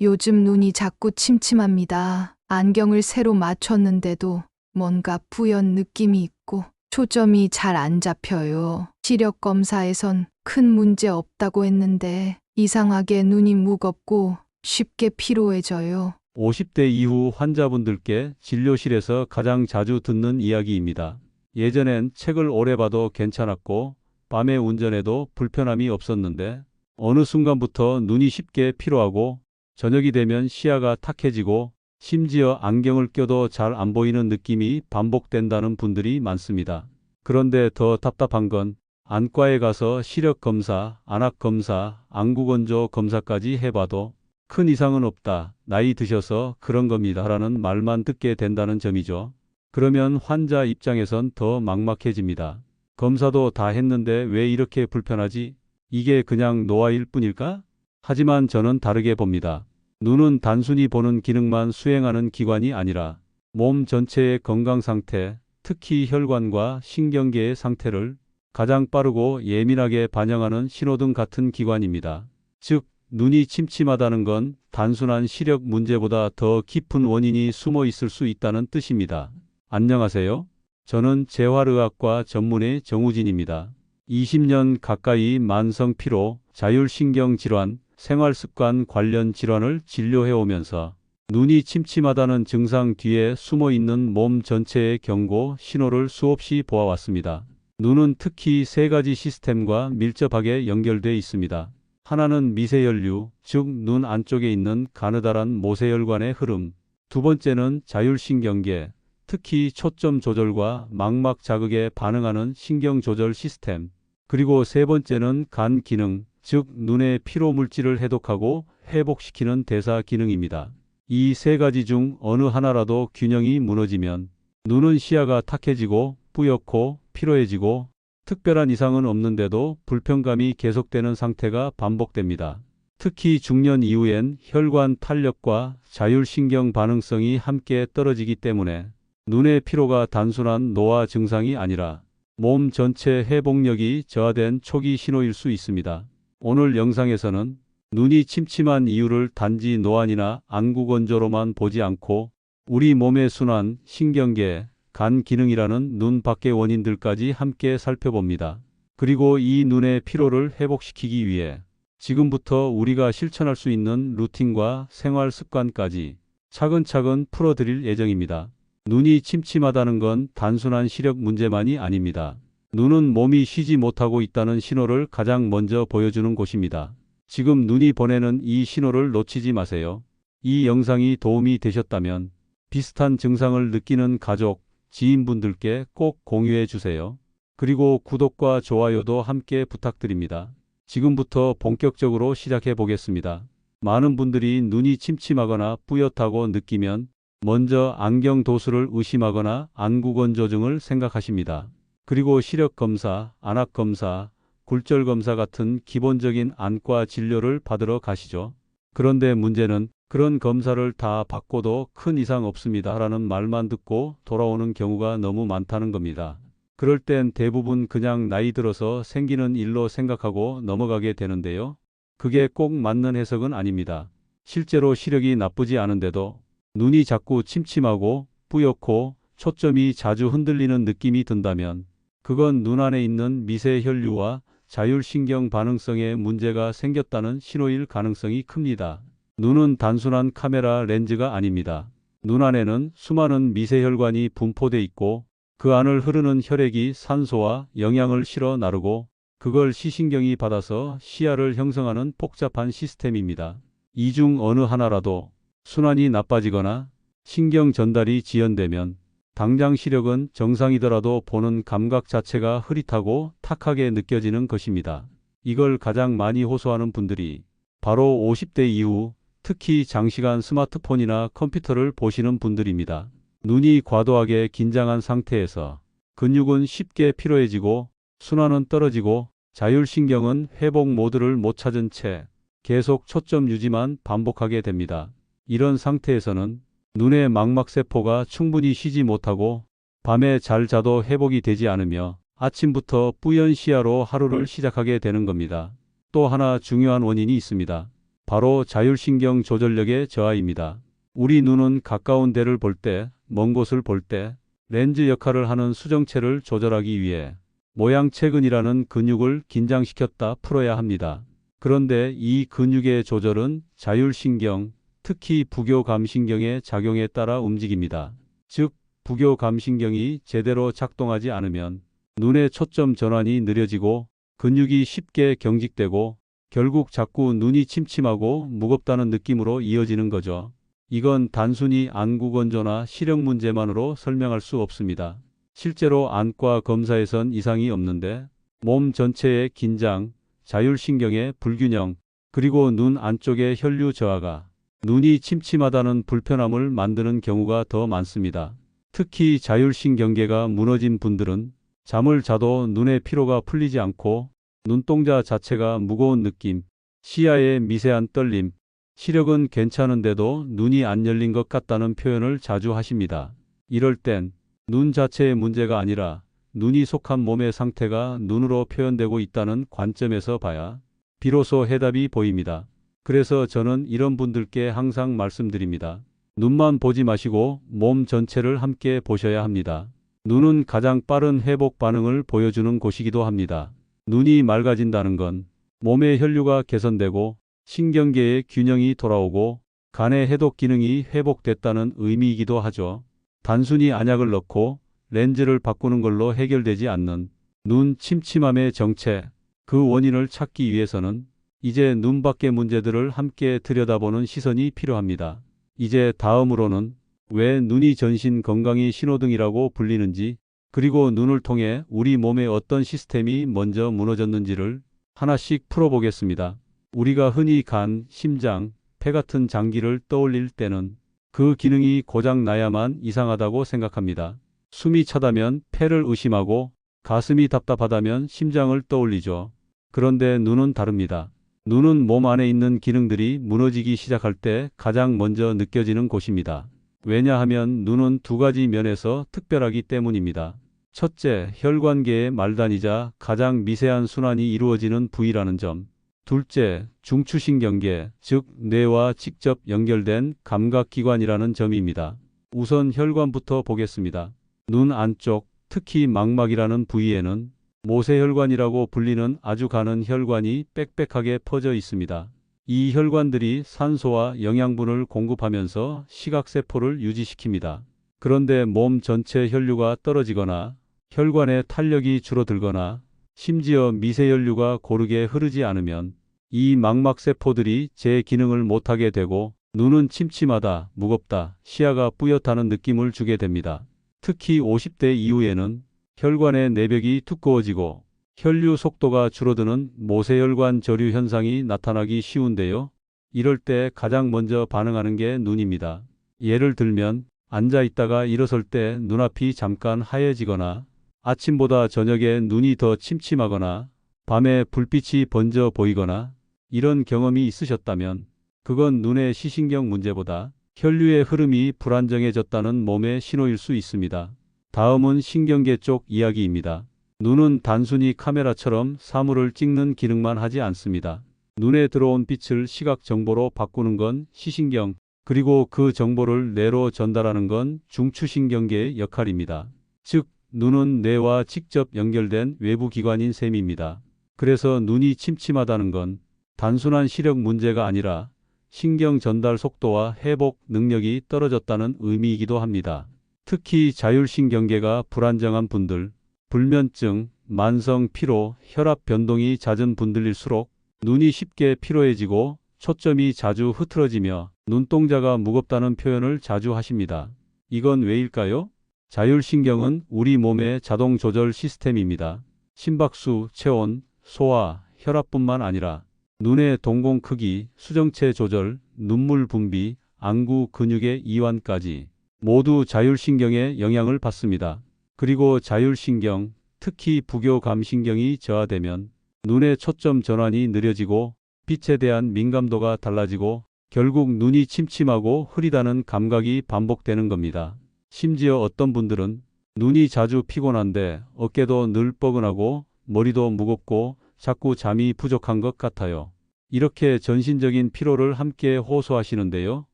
요즘 눈이 자꾸 침침합니다. 안경을 새로 맞췄는데도 뭔가 뿌연 느낌이 있고 초점이 잘 안 잡혀요. 시력 검사에선 큰 문제 없다고 했는데 이상하게 눈이 무겁고 쉽게 피로해져요. 50대 이후 환자분들께 진료실에서 가장 자주 듣는 이야기입니다. 예전엔 책을 오래 봐도 괜찮았고 밤에 운전해도 불편함이 없었는데 어느 순간부터 눈이 쉽게 피로하고 저녁이 되면 시야가 탁해지고 심지어 안경을 껴도 잘 안 보이는 느낌이 반복된다는 분들이 많습니다. 그런데 더 답답한 건 안과에 가서 시력 검사, 안악 검사, 안구건조 검사까지 해봐도 큰 이상은 없다. 나이 드셔서 그런 겁니다. 라는 말만 듣게 된다는 점이죠. 그러면 환자 입장에선 더 막막해집니다. 검사도 다 했는데 왜 이렇게 불편하지? 이게 그냥 노화일 뿐일까? 하지만 저는 다르게 봅니다. 눈은 단순히 보는 기능만 수행하는 기관이 아니라 몸 전체의 건강 상태, 특히 혈관과 신경계의 상태를 가장 빠르고 예민하게 반영하는 신호등 같은 기관입니다. 즉, 눈이 침침하다는 건 단순한 시력 문제보다 더 깊은 원인이 숨어 있을 수 있다는 뜻입니다. 안녕하세요. 저는 재활의학과 전문의 정우진입니다. 20년 가까이 만성 피로, 자율신경 질환, 생활습관 관련 질환을 진료해 오면서 눈이 침침하다는 증상 뒤에 숨어 있는 몸 전체의 경고 신호를 수없이 보아왔습니다. 눈은 특히 세 가지 시스템과 밀접하게 연결돼 있습니다. 하나는 미세혈류, 즉 눈 안쪽에 있는 가느다란 모세혈관의 흐름. 두 번째는 자율신경계, 특히 초점 조절과 망막 자극에 반응하는 신경 조절 시스템. 그리고 세 번째는 간 기능, 즉 눈의 피로 물질을 해독하고 회복시키는 대사 기능입니다. 이 세 가지 중 어느 하나라도 균형이 무너지면 눈은 시야가 탁해지고 뿌옇고 피로해지고 특별한 이상은 없는데도 불편감이 계속되는 상태가 반복됩니다. 특히 중년 이후엔 혈관 탄력과 자율신경 반응성이 함께 떨어지기 때문에 눈의 피로가 단순한 노화 증상이 아니라 몸 전체 회복력이 저하된 초기 신호일 수 있습니다. 오늘 영상에서는 눈이 침침한 이유를 단지 노안이나 안구건조로만 보지 않고 우리 몸의 순환, 신경계, 간 기능이라는 눈 밖의 원인들까지 함께 살펴봅니다. 그리고 이 눈의 피로를 회복시키기 위해 지금부터 우리가 실천할 수 있는 루틴과 생활 습관까지 차근차근 풀어드릴 예정입니다. 눈이 침침하다는 건 단순한 시력 문제만이 아닙니다. 눈은 몸이 쉬지 못하고 있다는 신호를 가장 먼저 보여주는 곳입니다. 지금 눈이 보내는 이 신호를 놓치지 마세요. 이 영상이 도움이 되셨다면 비슷한 증상을 느끼는 가족, 지인분들께 꼭 공유해 주세요. 그리고 구독과 좋아요도 함께 부탁드립니다. 지금부터 본격적으로 시작해 보겠습니다. 많은 분들이 눈이 침침하거나 뿌옇다고 느끼면 먼저 안경 도수를 의심하거나 안구건조증을 생각하십니다. 그리고 시력 검사, 안악 검사, 굴절 검사 같은 기본적인 안과 진료를 받으러 가시죠. 그런데 문제는 그런 검사를 다 받고도 큰 이상 없습니다 라는 말만 듣고 돌아오는 경우가 너무 많다는 겁니다. 그럴 땐 대부분 그냥 나이 들어서 생기는 일로 생각하고 넘어가게 되는데요. 그게 꼭 맞는 해석은 아닙니다. 실제로 시력이 나쁘지 않은데도 눈이 자꾸 침침하고 뿌옇고 초점이 자주 흔들리는 느낌이 든다면 그건 눈 안에 있는 미세혈류와 자율신경 반응성에 문제가 생겼다는 신호일 가능성이 큽니다. 눈은 단순한 카메라 렌즈가 아닙니다. 눈 안에는 수많은 미세혈관이 분포돼 있고 그 안을 흐르는 혈액이 산소와 영양을 실어 나르고 그걸 시신경이 받아서 시야를 형성하는 복잡한 시스템입니다. 이 중 어느 하나라도 순환이 나빠지거나 신경 전달이 지연되면 당장 시력은 정상이더라도 보는 감각 자체가 흐릿하고 탁하게 느껴지는 것입니다. 이걸 가장 많이 호소하는 분들이 바로 50대 이후 특히 장시간 스마트폰이나 컴퓨터를 보시는 분들입니다. 눈이 과도하게 긴장한 상태에서 근육은 쉽게 피로해지고 순환은 떨어지고 자율신경은 회복 모드를 못 찾은 채 계속 초점 유지만 반복하게 됩니다. 이런 상태에서는 눈의 망막세포가 충분히 쉬지 못하고 밤에 잘 자도 회복이 되지 않으며 아침부터 뿌연 시야로 하루를 시작하게 되는 겁니다. 또 하나 중요한 원인이 있습니다. 바로 자율신경 조절력의 저하입니다. 우리 눈은 가까운 데를 볼 때, 먼 곳을 볼 때 렌즈 역할을 하는 수정체를 조절하기 위해 모양체근이라는 근육을 긴장시켰다 풀어야 합니다. 그런데 이 근육의 조절은 자율신경, 특히 부교감신경의 작용에 따라 움직입니다. 즉, 부교감신경이 제대로 작동하지 않으면 눈의 초점 전환이 느려지고 근육이 쉽게 경직되고 결국 자꾸 눈이 침침하고 무겁다는 느낌으로 이어지는 거죠. 이건 단순히 안구건조나 시력 문제만으로 설명할 수 없습니다. 실제로 안과 검사에선 이상이 없는데 몸 전체의 긴장, 자율신경의 불균형, 그리고 눈 안쪽의 혈류 저하가 눈이 침침하다는 불편함을 만드는 경우가 더 많습니다. 특히 자율신경계가 무너진 분들은 잠을 자도 눈의 피로가 풀리지 않고 눈동자 자체가 무거운 느낌, 시야의 미세한 떨림, 시력은 괜찮은데도 눈이 안 열린 것 같다는 표현을 자주 하십니다. 이럴 땐 눈 자체의 문제가 아니라 눈이 속한 몸의 상태가 눈으로 표현되고 있다는 관점에서 봐야 비로소 해답이 보입니다. 그래서 저는 이런 분들께 항상 말씀드립니다. 눈만 보지 마시고 몸 전체를 함께 보셔야 합니다. 눈은 가장 빠른 회복 반응을 보여주는 곳이기도 합니다. 눈이 맑아진다는 건 몸의 혈류가 개선되고 신경계의 균형이 돌아오고 간의 해독 기능이 회복됐다는 의미이기도 하죠. 단순히 안약을 넣고 렌즈를 바꾸는 걸로 해결되지 않는 눈 침침함의 정체, 그 원인을 찾기 위해서는 이제 눈 밖의 문제들을 함께 들여다보는 시선이 필요합니다. 이제 다음으로는 왜 눈이 전신 건강의 신호등이라고 불리는지, 그리고 눈을 통해 우리 몸의 어떤 시스템이 먼저 무너졌는지를 하나씩 풀어보겠습니다. 우리가 흔히 간, 심장, 폐 같은 장기를 떠올릴 때는 그 기능이 고장 나야만 이상하다고 생각합니다. 숨이 차다면 폐를 의심하고 가슴이 답답하다면 심장을 떠올리죠. 그런데 눈은 다릅니다. 눈은 몸 안에 있는 기능들이 무너지기 시작할 때 가장 먼저 느껴지는 곳입니다. 왜냐하면 눈은 두 가지 면에서 특별하기 때문입니다. 첫째, 혈관계의 말단이자 가장 미세한 순환이 이루어지는 부위라는 점. 둘째, 중추신경계, 즉 뇌와 직접 연결된 감각기관이라는 점입니다. 우선 혈관부터 보겠습니다. 눈 안쪽, 특히 망막이라는 부위에는 모세혈관이라고 불리는 아주 가는 혈관이 빽빽하게 퍼져 있습니다. 이 혈관들이 산소와 영양분을 공급하면서 시각세포를 유지시킵니다. 그런데 몸 전체 혈류가 떨어지거나 혈관의 탄력이 줄어들거나 심지어 미세혈류가 고르게 흐르지 않으면 이 망막세포들이 제 기능을 못하게 되고 눈은 침침하다, 무겁다, 시야가 뿌옇다는 느낌을 주게 됩니다. 특히 50대 이후에는 혈관의 내벽이 두꺼워지고 혈류 속도가 줄어드는 모세혈관 저류 현상이 나타나기 쉬운데요. 이럴 때 가장 먼저 반응하는 게 눈입니다. 예를 들면 앉아 있다가 일어설 때 눈앞이 잠깐 하얘지거나 아침보다 저녁에 눈이 더 침침하거나 밤에 불빛이 번져 보이거나 이런 경험이 있으셨다면 그건 눈의 시신경 문제보다 혈류의 흐름이 불안정해졌다는 몸의 신호일 수 있습니다. 다음은 신경계 쪽 이야기입니다. 눈은 단순히 카메라처럼 사물을 찍는 기능만 하지 않습니다. 눈에 들어온 빛을 시각 정보로 바꾸는 건 시신경, 그리고 그 정보를 뇌로 전달하는 건 중추신경계의 역할입니다. 즉, 눈은 뇌와 직접 연결된 외부 기관인 셈입니다. 그래서 눈이 침침하다는 건 단순한 시력 문제가 아니라 신경 전달 속도와 회복 능력이 떨어졌다는 의미이기도 합니다. 특히 자율신경계가 불안정한 분들, 불면증, 만성 피로, 혈압 변동이 잦은 분들일수록 눈이 쉽게 피로해지고 초점이 자주 흐트러지며 눈동자가 무겁다는 표현을 자주 하십니다. 이건 왜일까요? 자율신경은 우리 몸의 자동 조절 시스템입니다. 심박수, 체온, 소화, 혈압뿐만 아니라 눈의 동공 크기, 수정체 조절, 눈물 분비, 안구 근육의 이완까지 모두 자율신경의 영향을 받습니다. 그리고 자율신경, 특히 부교감신경이 저하되면 눈의 초점 전환이 느려지고 빛에 대한 민감도가 달라지고 결국 눈이 침침하고 흐리다는 감각이 반복되는 겁니다. 심지어 어떤 분들은 눈이 자주 피곤한데 어깨도 늘 뻐근하고 머리도 무겁고 자꾸 잠이 부족한 것 같아요. 이렇게 전신적인 피로를 함께 호소하시는데요.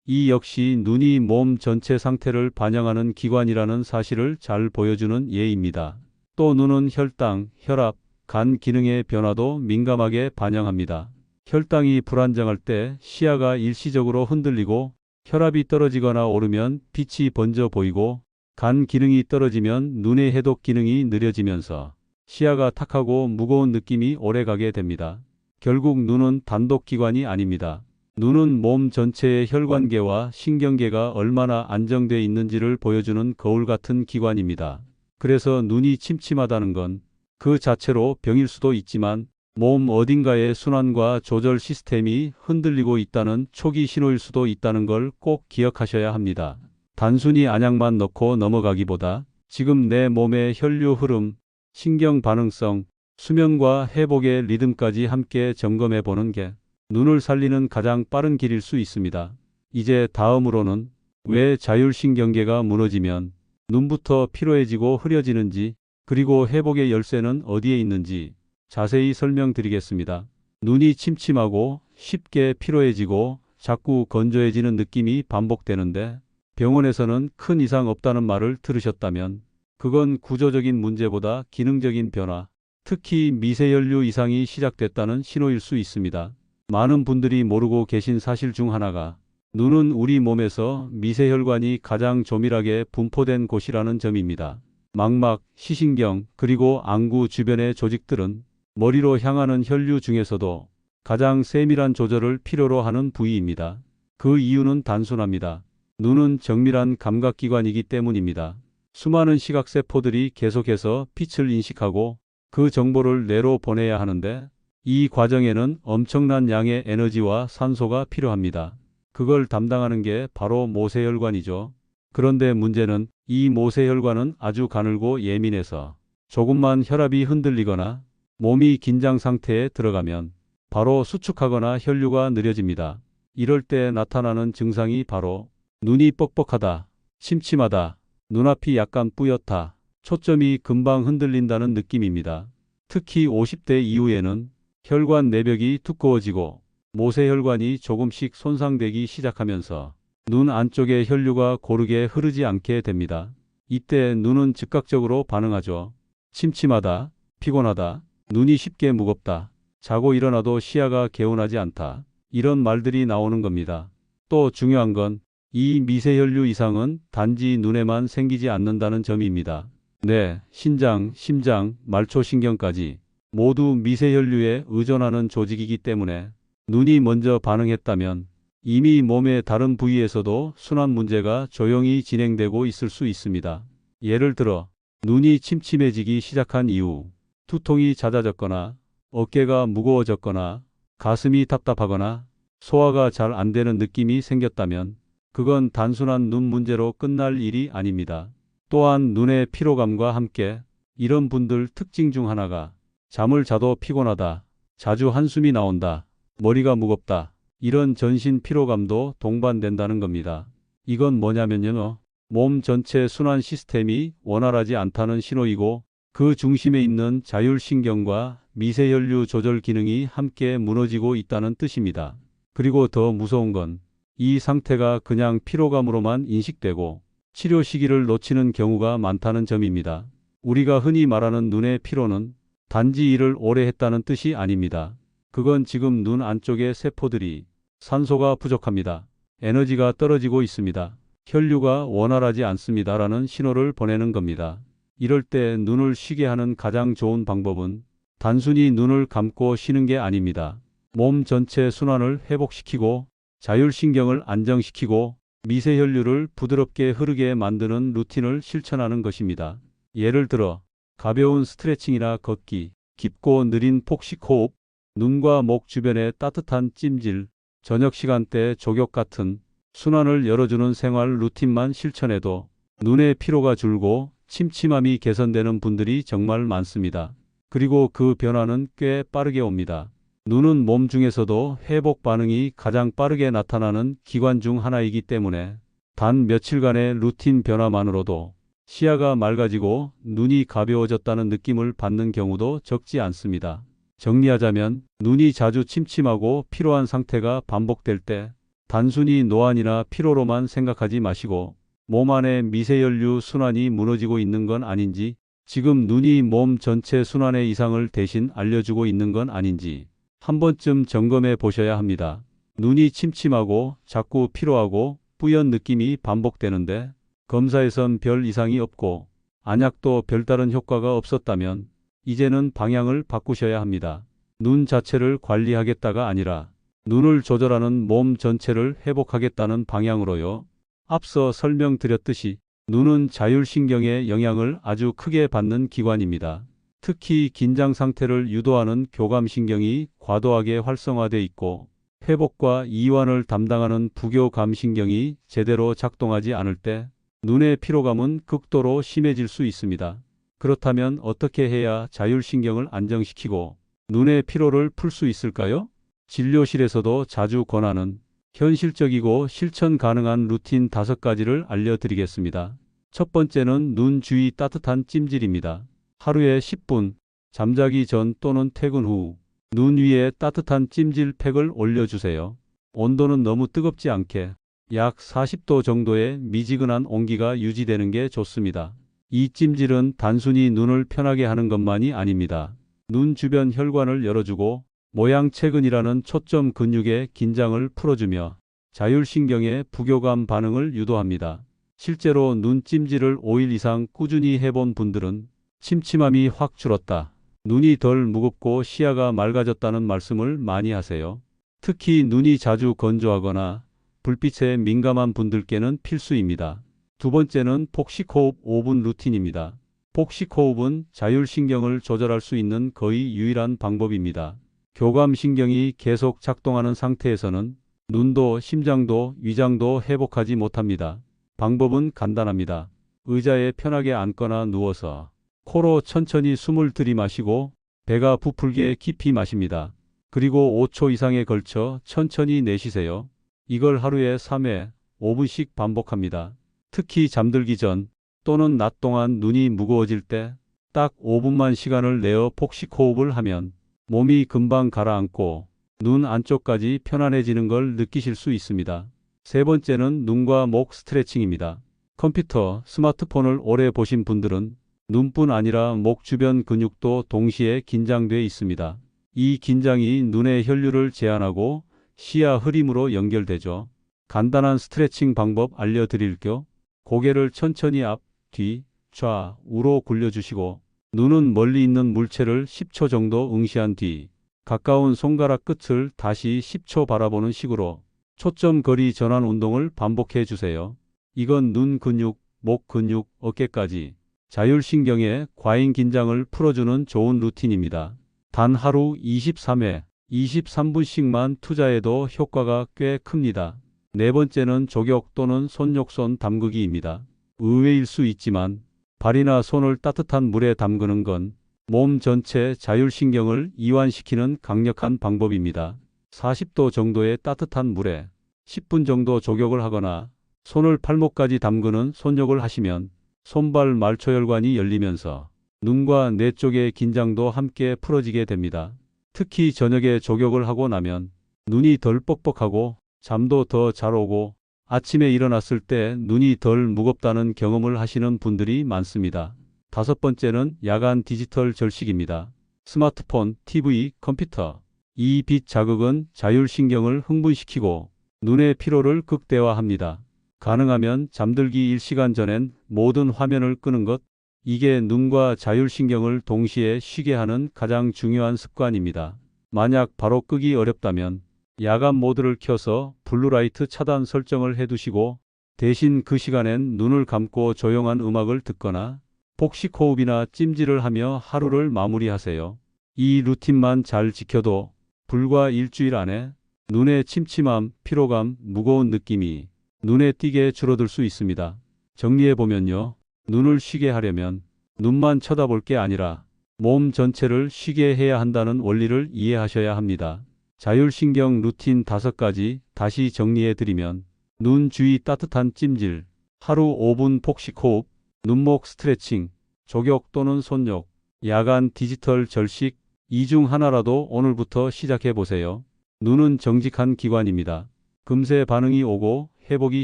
이 역시 눈이 몸 전체 상태를 반영하는 기관이라는 사실을 잘 보여주는 예입니다. 또 눈은 혈당, 혈압, 간 기능의 변화도 민감하게 반영합니다. 혈당이 불안정할 때 시야가 일시적으로 흔들리고 혈압이 떨어지거나 오르면 빛이 번져 보이고 간 기능이 떨어지면 눈의 해독 기능이 느려지면서 시야가 탁하고 무거운 느낌이 오래가게 됩니다. 결국 눈은 단독 기관이 아닙니다. 눈은 몸 전체의 혈관계와 신경계가 얼마나 안정되어 있는지를 보여주는 거울 같은 기관입니다. 그래서 눈이 침침하다는 건 그 자체로 병일 수도 있지만 몸 어딘가의 순환과 조절 시스템이 흔들리고 있다는 초기 신호일 수도 있다는 걸 꼭 기억하셔야 합니다. 단순히 안약만 넣고 넘어가기보다 지금 내 몸의 혈류 흐름, 신경 반응성, 수면과 회복의 리듬까지 함께 점검해 보는 게 눈을 살리는 가장 빠른 길일 수 있습니다. 이제 다음으로는 왜 자율신경계가 무너지면 눈부터 피로해지고 흐려지는지, 그리고 회복의 열쇠는 어디에 있는지 자세히 설명드리겠습니다. 눈이 침침하고 쉽게 피로해지고 자꾸 건조해지는 느낌이 반복되는데 병원에서는 큰 이상 없다는 말을 들으셨다면 그건 구조적인 문제보다 기능적인 변화, 특히 미세혈류 이상이 시작됐다는 신호일 수 있습니다. 많은 분들이 모르고 계신 사실 중 하나가 눈은 우리 몸에서 미세혈관이 가장 조밀하게 분포된 곳이라는 점입니다. 망막, 시신경, 그리고 안구 주변의 조직들은 머리로 향하는 혈류 중에서도 가장 세밀한 조절을 필요로 하는 부위입니다. 그 이유는 단순합니다. 눈은 정밀한 감각기관이기 때문입니다. 수많은 시각세포들이 계속해서 빛을 인식하고 그 정보를 뇌로 보내야 하는데 이 과정에는 엄청난 양의 에너지와 산소가 필요합니다. 그걸 담당하는 게 바로 모세혈관이죠. 그런데 문제는 이 모세혈관은 아주 가늘고 예민해서 조금만 혈압이 흔들리거나 몸이 긴장 상태에 들어가면 바로 수축하거나 혈류가 느려집니다. 이럴 때 나타나는 증상이 바로 눈이 뻑뻑하다, 침침하다, 눈앞이 약간 뿌옇다, 초점이 금방 흔들린다는 느낌입니다. 특히 50대 이후에는 혈관 내벽이 두꺼워지고 모세혈관이 조금씩 손상되기 시작하면서 눈 안쪽의 혈류가 고르게 흐르지 않게 됩니다. 이때 눈은 즉각적으로 반응하죠. 침침하다, 피곤하다, 눈이 쉽게 무겁다, 자고 일어나도 시야가 개운하지 않다. 이런 말들이 나오는 겁니다. 또 중요한 건 이 미세혈류 이상은 단지 눈에만 생기지 않는다는 점입니다. 뇌, 신장, 심장, 말초신경까지 모두 미세혈류에 의존하는 조직이기 때문에 눈이 먼저 반응했다면 이미 몸의 다른 부위에서도 순환 문제가 조용히 진행되고 있을 수 있습니다. 예를 들어 눈이 침침해지기 시작한 이후 두통이 잦아졌거나 어깨가 무거워졌거나 가슴이 답답하거나 소화가 잘 안 되는 느낌이 생겼다면 그건 단순한 눈 문제로 끝날 일이 아닙니다. 또한 눈의 피로감과 함께 이런 분들 특징 중 하나가 잠을 자도 피곤하다, 자주 한숨이 나온다, 머리가 무겁다, 이런 전신 피로감도 동반된다는 겁니다. 이건 뭐냐면요. 몸 전체 순환 시스템이 원활하지 않다는 신호이고 그 중심에 있는 자율신경과 미세혈류 조절 기능이 함께 무너지고 있다는 뜻입니다. 그리고 더 무서운 건 이 상태가 그냥 피로감으로만 인식되고 치료 시기를 놓치는 경우가 많다는 점입니다. 우리가 흔히 말하는 눈의 피로는 단지 일을 오래 했다는 뜻이 아닙니다. 그건 지금 눈 안쪽의 세포들이 산소가 부족합니다. 에너지가 떨어지고 있습니다. 혈류가 원활하지 않습니다라는 신호를 보내는 겁니다. 이럴 때 눈을 쉬게 하는 가장 좋은 방법은 단순히 눈을 감고 쉬는 게 아닙니다. 몸 전체 순환을 회복시키고 자율신경을 안정시키고 미세혈류를 부드럽게 흐르게 만드는 루틴을 실천하는 것입니다. 예를 들어 가벼운 스트레칭이나 걷기, 깊고 느린 폭식 호흡, 눈과 목 주변에 따뜻한 찜질, 저녁 시간대 족욕 같은 순환을 열어주는 생활 루틴만 실천해도 눈의 피로가 줄고 침침함이 개선되는 분들이 정말 많습니다. 그리고 그 변화는 꽤 빠르게 옵니다. 눈은 몸 중에서도 회복 반응이 가장 빠르게 나타나는 기관 중 하나이기 때문에 단 며칠간의 루틴 변화만으로도 시야가 맑아지고 눈이 가벼워졌다는 느낌을 받는 경우도 적지 않습니다. 정리하자면 눈이 자주 침침하고 피로한 상태가 반복될 때 단순히 노안이나 피로로만 생각하지 마시고 몸 안의 미세혈류 순환이 무너지고 있는 건 아닌지, 지금 눈이 몸 전체 순환의 이상을 대신 알려주고 있는 건 아닌지 한 번쯤 점검해 보셔야 합니다. 눈이 침침하고 자꾸 피로하고 뿌연 느낌이 반복되는데 검사에선 별 이상이 없고 안약도 별다른 효과가 없었다면 이제는 방향을 바꾸셔야 합니다. 눈 자체를 관리하겠다가 아니라 눈을 조절하는 몸 전체를 회복하겠다는 방향으로요. 앞서 설명드렸듯이 눈은 자율신경의 영향을 아주 크게 받는 기관입니다. 특히 긴장 상태를 유도하는 교감신경이 과도하게 활성화돼 있고 회복과 이완을 담당하는 부교감신경이 제대로 작동하지 않을 때 눈의 피로감은 극도로 심해질 수 있습니다. 그렇다면 어떻게 해야 자율신경을 안정시키고 눈의 피로를 풀 수 있을까요? 진료실에서도 자주 권하는 현실적이고 실천 가능한 루틴 5가지를 알려드리겠습니다. 첫 번째는 눈 주위 따뜻한 찜질입니다. 하루에 10분, 잠자기 전 또는 퇴근 후 눈 위에 따뜻한 찜질팩을 올려주세요. 온도는 너무 뜨겁지 않게 약 40도 정도의 미지근한 온기가 유지되는 게 좋습니다. 이 찜질은 단순히 눈을 편하게 하는 것만이 아닙니다. 눈 주변 혈관을 열어주고 모양체근이라는 초점 근육의 긴장을 풀어주며 자율신경의 부교감 반응을 유도합니다. 실제로 눈 찜질을 5일 이상 꾸준히 해본 분들은 침침함이 확 줄었다, 눈이 덜 무겁고 시야가 맑아졌다는 말씀을 많이 하세요. 특히 눈이 자주 건조하거나 불빛에 민감한 분들께는 필수입니다. 두 번째는 복식호흡 5분 루틴입니다. 복식호흡은 자율신경을 조절할 수 있는 거의 유일한 방법입니다. 교감신경이 계속 작동하는 상태에서는 눈도 심장도 위장도 회복하지 못합니다. 방법은 간단합니다. 의자에 편하게 앉거나 누워서 코로 천천히 숨을 들이마시고 배가 부풀게 깊이 마십니다. 그리고 5초 이상에 걸쳐 천천히 내쉬세요. 이걸 하루에 3회 5분씩 반복합니다. 특히 잠들기 전 또는 낮 동안 눈이 무거워질 때 딱 5분만 시간을 내어 복식호흡을 하면 몸이 금방 가라앉고 눈 안쪽까지 편안해지는 걸 느끼실 수 있습니다. 세 번째는 눈과 목 스트레칭입니다. 컴퓨터, 스마트폰을 오래 보신 분들은 눈뿐 아니라 목 주변 근육도 동시에 긴장돼 있습니다. 이 긴장이 눈의 혈류를 제한하고 시야 흐림으로 연결되죠. 간단한 스트레칭 방법 알려드릴게요. 고개를 천천히 앞, 뒤, 좌, 우로 굴려주시고 눈은 멀리 있는 물체를 10초 정도 응시한 뒤 가까운 손가락 끝을 다시 10초 바라보는 식으로 초점 거리 전환 운동을 반복해 주세요. 이건 눈 근육, 목 근육, 어깨까지 자율신경의 과잉 긴장을 풀어주는 좋은 루틴입니다. 단 하루 23회, 23분씩만 투자해도 효과가 꽤 큽니다. 네 번째는 족욕 또는 손욕손 담그기입니다. 의외일 수 있지만 발이나 손을 따뜻한 물에 담그는 건 몸 전체 자율신경을 이완시키는 강력한 방법입니다. 40도 정도의 따뜻한 물에 10분 정도 족욕을 하거나 손을 팔목까지 담그는 손욕을 하시면 손발 말초혈관이 열리면서 눈과 뇌 쪽의 긴장도 함께 풀어지게 됩니다. 특히 저녁에 족욕을 하고 나면 눈이 덜 뻑뻑하고 잠도 더 잘 오고 아침에 일어났을 때 눈이 덜 무겁다는 경험을 하시는 분들이 많습니다. 다섯 번째는 야간 디지털 절식입니다. 스마트폰, TV, 컴퓨터. 이 빛 자극은 자율신경을 흥분시키고 눈의 피로를 극대화합니다. 가능하면 잠들기 1시간 전엔 모든 화면을 끄는 것, 이게 눈과 자율신경을 동시에 쉬게 하는 가장 중요한 습관입니다. 만약 바로 끄기 어렵다면 야간 모드를 켜서 블루라이트 차단 설정을 해두시고 대신 그 시간엔 눈을 감고 조용한 음악을 듣거나 복식호흡이나 찜질을 하며 하루를 마무리하세요. 이 루틴만 잘 지켜도 불과 일주일 안에 눈의 침침함, 피로감, 무거운 느낌이 눈에 띄게 줄어들 수 있습니다. 정리해보면요. 눈을 쉬게 하려면 눈만 쳐다볼 게 아니라 몸 전체를 쉬게 해야 한다는 원리를 이해하셔야 합니다. 자율신경 루틴 5가지 다시 정리해드리면 눈 주위 따뜻한 찜질, 하루 5분 복식호흡, 눈목 스트레칭, 족욕 또는 손욕, 야간 디지털 절식, 이 중 하나라도 오늘부터 시작해 보세요. 눈은 정직한 기관입니다. 금세 반응이 오고 회복이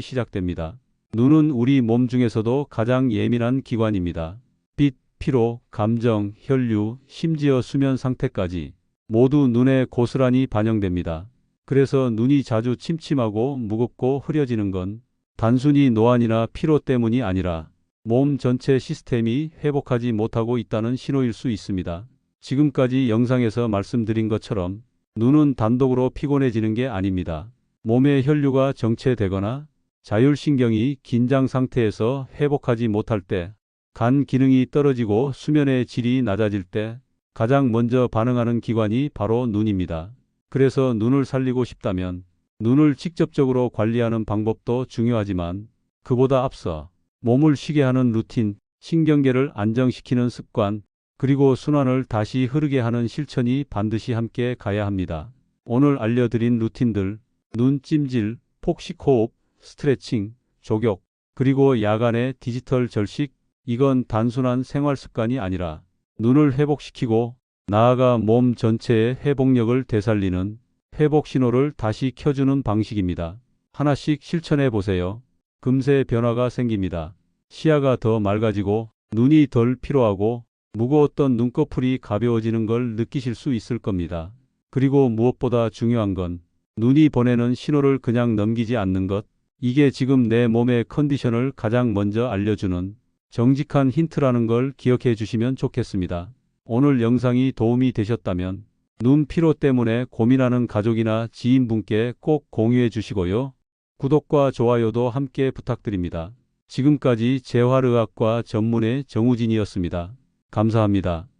시작됩니다. 눈은 우리 몸 중에서도 가장 예민한 기관입니다. 빛, 피로, 감정, 혈류, 심지어 수면 상태까지 모두 눈에 고스란히 반영됩니다. 그래서 눈이 자주 침침하고 무겁고 흐려지는 건 단순히 노안이나 피로 때문이 아니라 몸 전체 시스템이 회복하지 못하고 있다는 신호일 수 있습니다. 지금까지 영상에서 말씀드린 것처럼 눈은 단독으로 피곤해지는 게 아닙니다. 몸의 혈류가 정체되거나 자율신경이 긴장 상태에서 회복하지 못할 때, 간 기능이 떨어지고 수면의 질이 낮아질 때 가장 먼저 반응하는 기관이 바로 눈입니다. 그래서 눈을 살리고 싶다면 눈을 직접적으로 관리하는 방법도 중요하지만 그보다 앞서 몸을 쉬게 하는 루틴, 신경계를 안정시키는 습관, 그리고 순환을 다시 흐르게 하는 실천이 반드시 함께 가야 합니다. 오늘 알려드린 루틴들, 눈 찜질, 폭식 호흡, 스트레칭, 족욕, 그리고 야간의 디지털 절식, 이건 단순한 생활 습관이 아니라 눈을 회복시키고 나아가 몸 전체의 회복력을 되살리는 회복 신호를 다시 켜주는 방식입니다. 하나씩 실천해 보세요. 금세 변화가 생깁니다. 시야가 더 맑아지고 눈이 덜 피로하고 무거웠던 눈꺼풀이 가벼워지는 걸 느끼실 수 있을 겁니다. 그리고 무엇보다 중요한 건 눈이 보내는 신호를 그냥 넘기지 않는 것. 이게 지금 내 몸의 컨디션을 가장 먼저 알려주는 정직한 힌트라는 걸 기억해 주시면 좋겠습니다. 오늘 영상이 도움이 되셨다면 눈 피로 때문에 고민하는 가족이나 지인분께 꼭 공유해 주시고요. 구독과 좋아요도 함께 부탁드립니다. 지금까지 재활의학과 전문의 정우진이었습니다. 감사합니다.